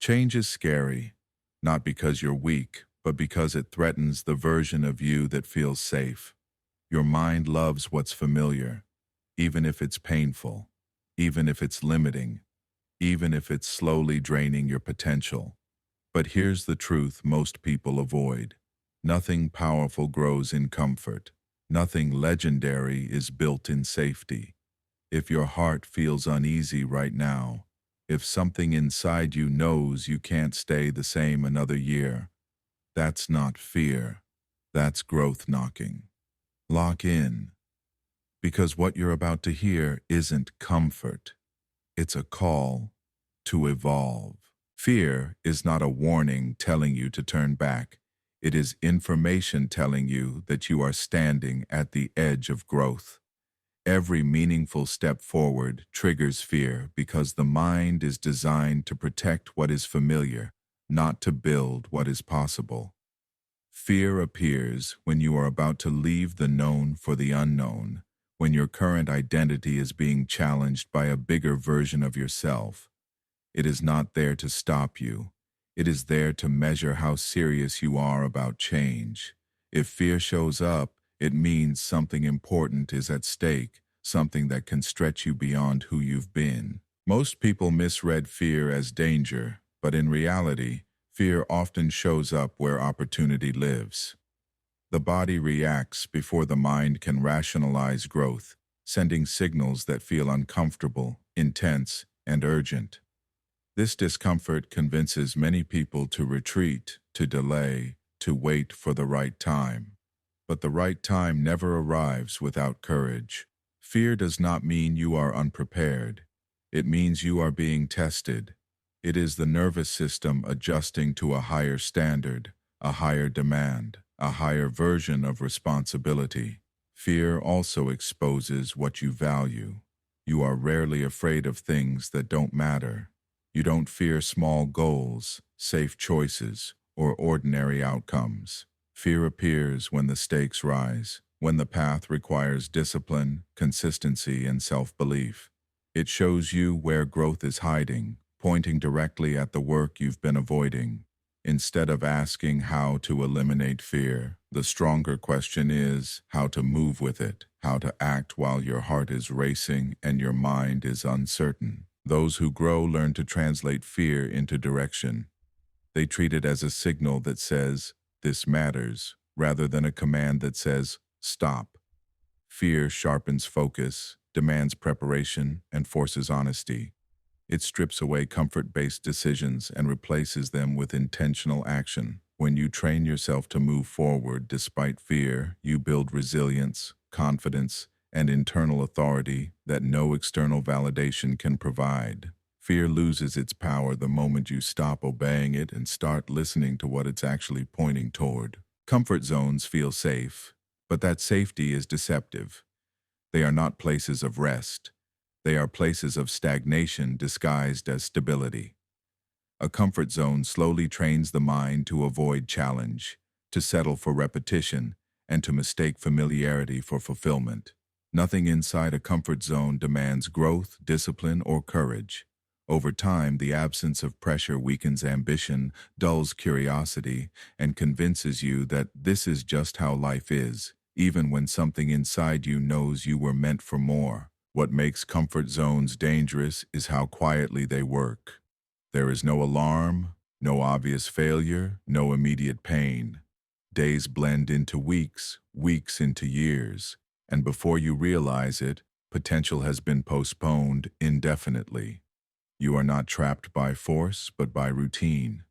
Change is scary, not because you're weak, but because it threatens the version of you that feels safe. Your mind loves what's familiar, even if it's painful, even if it's limiting, even if it's slowly draining your potential. But here's the truth most people avoid. Nothing powerful grows in comfort. Nothing legendary is built in safety. If your heart feels uneasy right now, if something inside you knows you can't stay the same another year, that's not fear. That's growth knocking. Lock in. Because what you're about to hear isn't comfort. It's a call to evolve. Fear is not a warning telling you to turn back. It is information telling you that you are standing at the edge of growth. Every meaningful step forward triggers fear because the mind is designed to protect what is familiar, not to build what is possible. Fear appears when you are about to leave the known for the unknown, when your current identity is being challenged by a bigger version of yourself. It is not there to stop you. It is there to measure how serious you are about change. If fear shows up, it means something important is at stake, something that can stretch you beyond who you've been. Most people misread fear as danger, but in reality, fear often shows up where opportunity lives. The body reacts before the mind can rationalize growth, sending signals that feel uncomfortable, intense, and urgent. This discomfort convinces many people to retreat, to delay, to wait for the right time. But the right time never arrives without courage. Fear does not mean you are unprepared. It means you are being tested. It is the nervous system adjusting to a higher standard, a higher demand, a higher version of responsibility. Fear also exposes what you value. You are rarely afraid of things that don't matter. You don't fear small goals, safe choices, or ordinary outcomes. Fear appears when the stakes rise, when the path requires discipline, consistency, and self-belief. It shows you where growth is hiding, pointing directly at the work you've been avoiding. Instead of asking how to eliminate fear, the stronger question is how to move with it, how to act while your heart is racing and your mind is uncertain. Those who grow learn to translate fear into direction. They treat it as a signal that says, "This matters," rather than a command that says, "Stop." Fear sharpens focus, demands preparation, and forces honesty. It strips away comfort-based decisions and replaces them with intentional action. When you train yourself to move forward despite fear, you build resilience, confidence, and internal authority that no external validation can provide. Fear loses its power the moment you stop obeying it and start listening to what it's actually pointing toward. Comfort zones feel safe, but that safety is deceptive. They are not places of rest. They are places of stagnation disguised as stability. A comfort zone slowly trains the mind to avoid challenge, to settle for repetition, and to mistake familiarity for fulfillment. Nothing inside a comfort zone demands growth, discipline, or courage. Over time, the absence of pressure weakens ambition, dulls curiosity, and convinces you that this is just how life is, even when something inside you knows you were meant for more. What makes comfort zones dangerous is how quietly they work. There is no alarm, no obvious failure, no immediate pain. Days blend into weeks, weeks into years, and before you realize it, potential has been postponed indefinitely. You are not trapped by force, but by routine.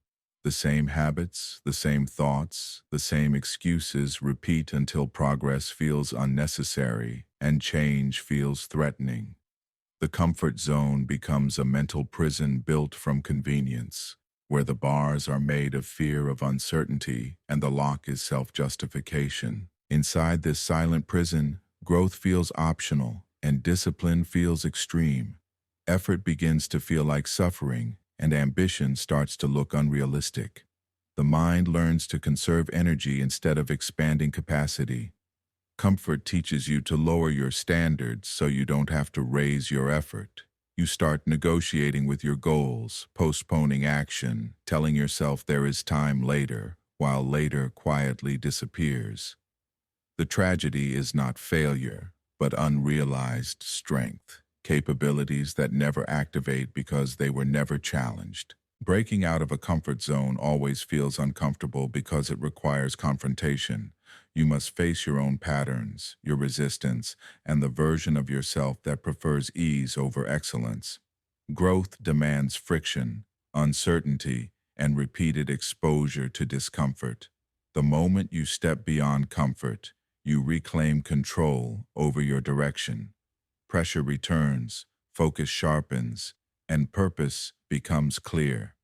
The same habits, the same thoughts, the same excuses repeat until progress feels unnecessary and change feels threatening. The comfort zone becomes a mental prison built from convenience, where the bars are made of fear of uncertainty and the lock is self-justification. Inside this silent prison, growth feels optional and discipline feels extreme. Effort begins to feel like suffering, and ambition starts to look unrealistic. The mind learns to conserve energy instead of expanding capacity. Comfort teaches you to lower your standards so you don't have to raise your effort. You start negotiating with your goals, postponing action, telling yourself there is time later, while later quietly disappears. The tragedy is not failure, but unrealized strength, capabilities that never activate because they were never challenged. Breaking out of a comfort zone always feels uncomfortable because it requires confrontation. You must face your own patterns, your resistance, and the version of yourself that prefers ease over excellence. Growth demands friction, uncertainty, and repeated exposure to discomfort. The moment you step beyond comfort, you reclaim control over your direction. Pressure returns, focus sharpens, and purpose becomes clear.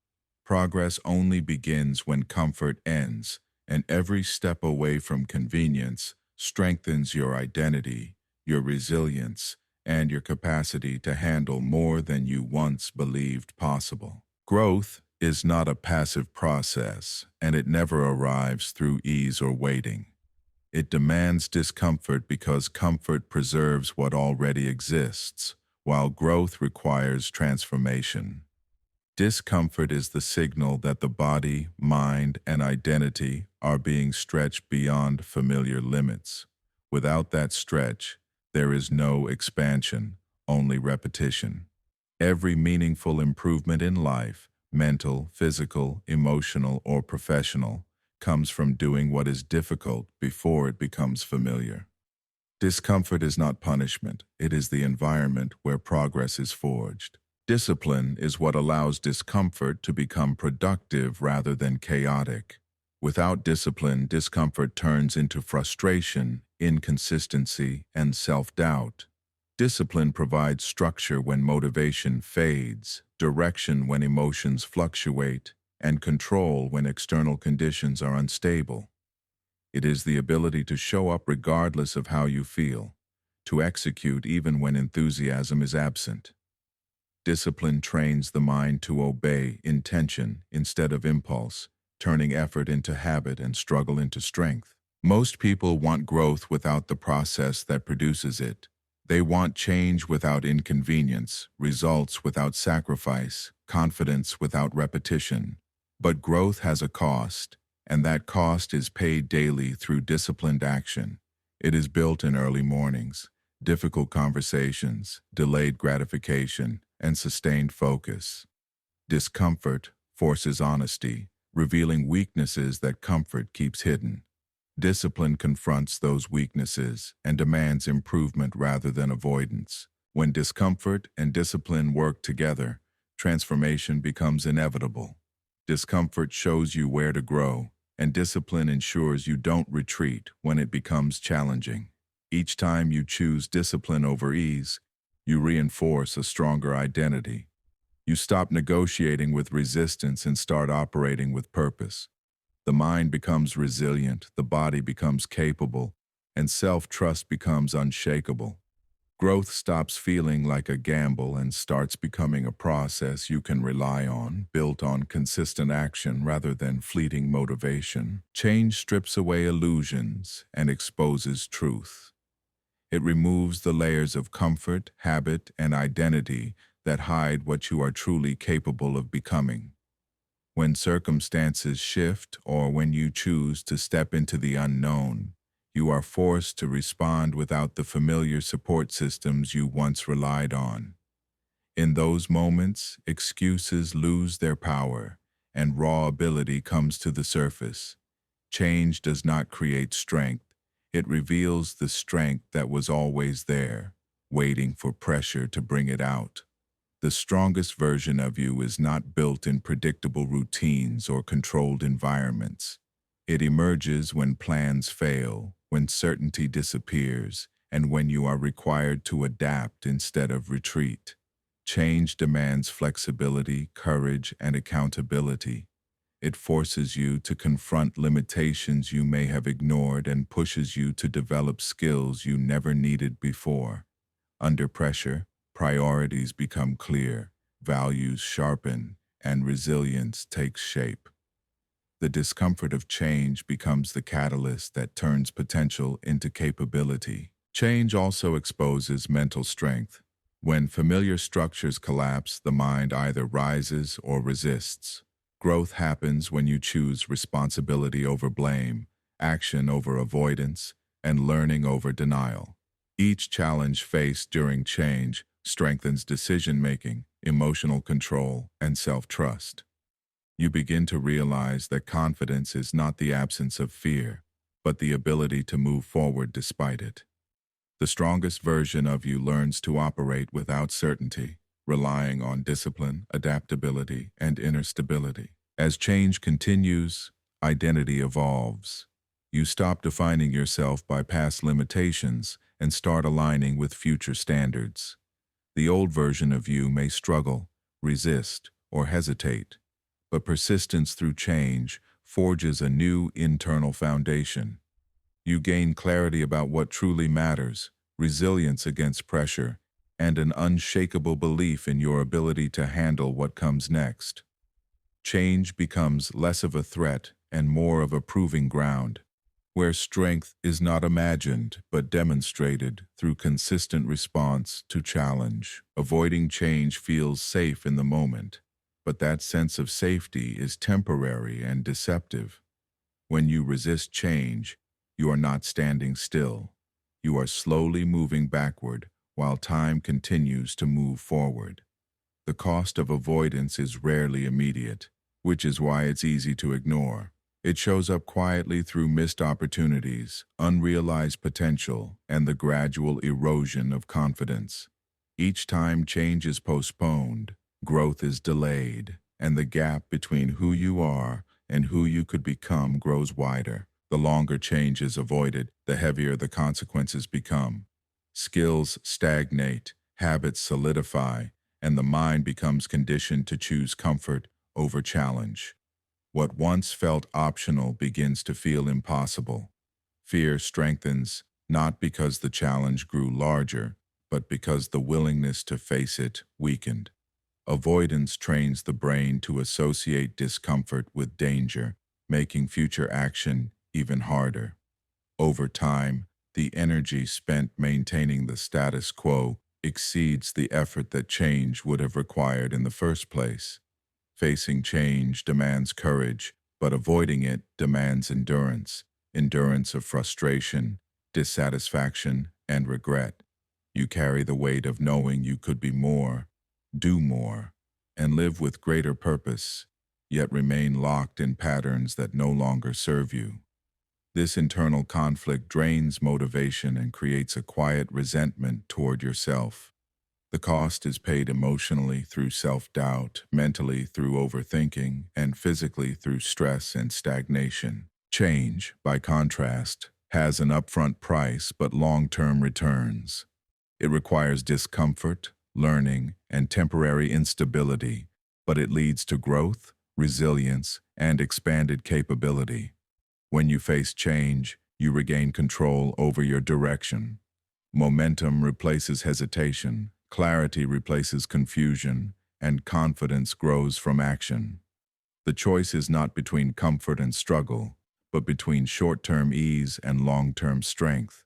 Progress only begins when comfort ends, and every step away from convenience strengthens your identity, your resilience, and your capacity to handle more than you once believed possible. Growth is not a passive process, and it never arrives through ease or waiting. It demands discomfort because comfort preserves what already exists, while growth requires transformation. Discomfort is the signal that the body, mind, and identity are being stretched beyond familiar limits. Without that stretch, there is no expansion, only repetition. Every meaningful improvement in life, mental, physical, emotional, or professional, comes from doing what is difficult before it becomes familiar. Discomfort is not punishment, it is the environment where progress is forged. Discipline is what allows discomfort to become productive rather than chaotic. Without discipline, discomfort turns into frustration, inconsistency, and self-doubt. Discipline provides structure when motivation fades, direction when emotions fluctuate, and control when external conditions are unstable. It is the ability to show up regardless of how you feel, to execute even when enthusiasm is absent. Discipline trains the mind to obey intention instead of impulse, turning effort into habit and struggle into strength. Most people want growth without the process that produces it. They want change without inconvenience, results without sacrifice, confidence without repetition. But growth has a cost, and that cost is paid daily through disciplined action. It is built in early mornings, difficult conversations, delayed gratification, and sustained focus. Discomfort forces honesty, revealing weaknesses that comfort keeps hidden. Discipline confronts those weaknesses and demands improvement rather than avoidance. When discomfort and discipline work together, transformation becomes inevitable. Discomfort shows you where to grow, and discipline ensures you don't retreat when it becomes challenging. Each time you choose discipline over ease, you reinforce a stronger identity. You stop negotiating with resistance and start operating with purpose. The mind becomes resilient, the body becomes capable, and self-trust becomes unshakable. Growth stops feeling like a gamble and starts becoming a process you can rely on, built on consistent action rather than fleeting motivation. Change strips away illusions and exposes truth. It removes the layers of comfort, habit, and identity that hide what you are truly capable of becoming. When circumstances shift or when you choose to step into the unknown, you are forced to respond without the familiar support systems you once relied on. In those moments, excuses lose their power and raw ability comes to the surface. Change does not create strength. It reveals the strength that was always there, waiting for pressure to bring it out. The strongest version of you is not built in predictable routines or controlled environments. It emerges when plans fail, when certainty disappears, and when you are required to adapt instead of retreat. Change demands flexibility, courage, and accountability. It forces you to confront limitations you may have ignored and pushes you to develop skills you never needed before. Under pressure, priorities become clear, values sharpen, and resilience takes shape. The discomfort of change becomes the catalyst that turns potential into capability. Change also exposes mental strength. When familiar structures collapse, the mind either rises or resists. Growth happens when you choose responsibility over blame, action over avoidance, and learning over denial. Each challenge faced during change strengthens decision-making, emotional control, and self-trust. You begin to realize that confidence is not the absence of fear, but the ability to move forward despite it. The strongest version of you learns to operate without certainty, relying on discipline, adaptability, and inner stability. As change continues, identity evolves. You stop defining yourself by past limitations and start aligning with future standards. The old version of you may struggle, resist, or hesitate, but persistence through change forges a new internal foundation. You gain clarity about what truly matters, resilience against pressure, and an unshakable belief in your ability to handle what comes next. Change becomes less of a threat and more of a proving ground, where strength is not imagined but demonstrated through consistent response to challenge. Avoiding change feels safe in the moment, but that sense of safety is temporary and deceptive. When you resist change, you are not standing still. You are slowly moving backward while time continues to move forward. The cost of avoidance is rarely immediate, which is why it's easy to ignore. It shows up quietly through missed opportunities, unrealized potential, and the gradual erosion of confidence. Each time change is postponed, growth is delayed, and the gap between who you are and who you could become grows wider. The longer change is avoided, the heavier the consequences become. Skills stagnate, habits solidify, and the mind becomes conditioned to choose comfort over challenge. What once felt optional begins to feel impossible. Fear strengthens, not because the challenge grew larger, but because the willingness to face it weakened. Avoidance trains the brain to associate discomfort with danger, making future action even harder. Over time, the energy spent maintaining the status quo exceeds the effort that change would have required in the first place. Facing change demands courage, but avoiding it demands endurance, endurance of frustration, dissatisfaction, and regret. You carry the weight of knowing you could be more, do more, and live with greater purpose, yet remain locked in patterns that no longer serve you. This internal conflict drains motivation and creates a quiet resentment toward yourself. The cost is paid emotionally through self-doubt, mentally through overthinking, and physically through stress and stagnation. Change, by contrast, has an upfront price but long-term returns. It requires discomfort, learning, and temporary instability, but it leads to growth, resilience, and expanded capability. When you face change, you regain control over your direction. Momentum replaces hesitation, clarity replaces confusion, and confidence grows from action. The choice is not between comfort and struggle, but between short-term ease and long-term strength.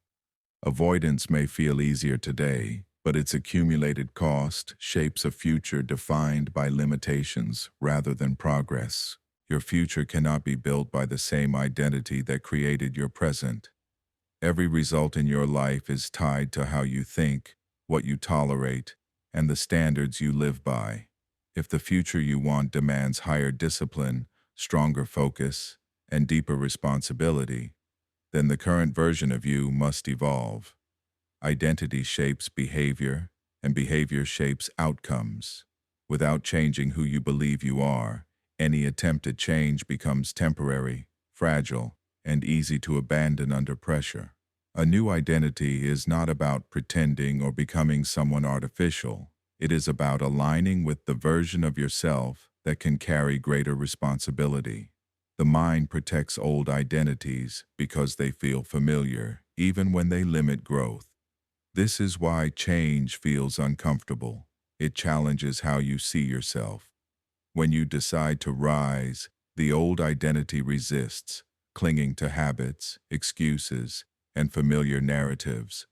Avoidance may feel easier today, but its accumulated cost shapes a future defined by limitations rather than progress. Your future cannot be built by the same identity that created your present. Every result in your life is tied to how you think, what you tolerate, and the standards you live by. If the future you want demands higher discipline, stronger focus, and deeper responsibility, then the current version of you must evolve. Identity shapes behavior, and behavior shapes outcomes. Without changing who you believe you are, any attempt at change becomes temporary, fragile, and easy to abandon under pressure. A new identity is not about pretending or becoming someone artificial. It is about aligning with the version of yourself that can carry greater responsibility. The mind protects old identities because they feel familiar, even when they limit growth. This is why change feels uncomfortable. It challenges how you see yourself. When you decide to rise, the old identity resists, clinging to habits, excuses, and familiar narratives.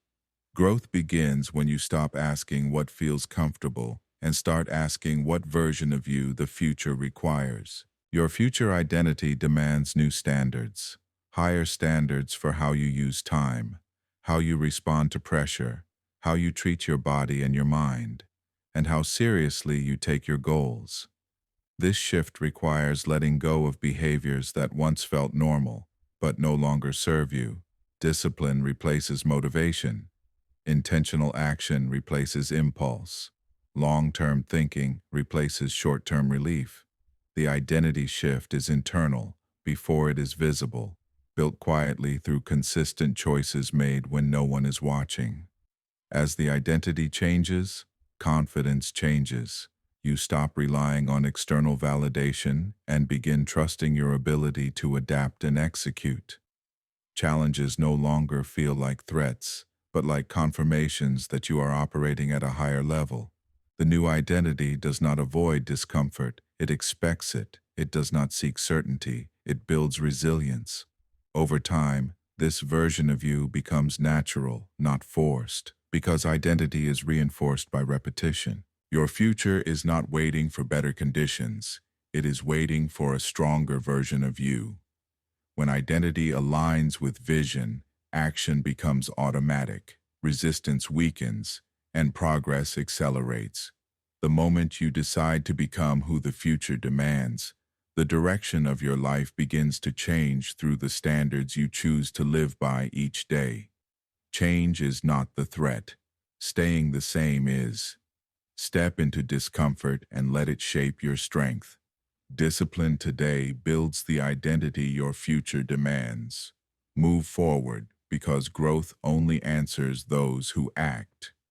Growth begins when you stop asking what feels comfortable and start asking what version of you the future requires. Your future identity demands new standards, higher standards for how you use time, how you respond to pressure, how you treat your body and your mind, and how seriously you take your goals. This shift requires letting go of behaviors that once felt normal, but no longer serve you. Discipline replaces motivation. Intentional action replaces impulse. Long-term thinking replaces short-term relief. The identity shift is internal before it is visible, built quietly through consistent choices made when no one is watching. As the identity changes, confidence changes. You stop relying on external validation and begin trusting your ability to adapt and execute. Challenges no longer feel like threats, but like confirmations that you are operating at a higher level. The new identity does not avoid discomfort, it expects it. It does not seek certainty, it builds resilience. Over time, this version of you becomes natural, not forced, because identity is reinforced by repetition. Your future is not waiting for better conditions, it is waiting for a stronger version of you. When identity aligns with vision, action becomes automatic, resistance weakens, and progress accelerates. The moment you decide to become who the future demands, the direction of your life begins to change through the standards you choose to live by each day. Change is not the threat. Staying the same is. Step into discomfort and let it shape your strength. Discipline today builds the identity your future demands. Move forward because growth only answers those who act.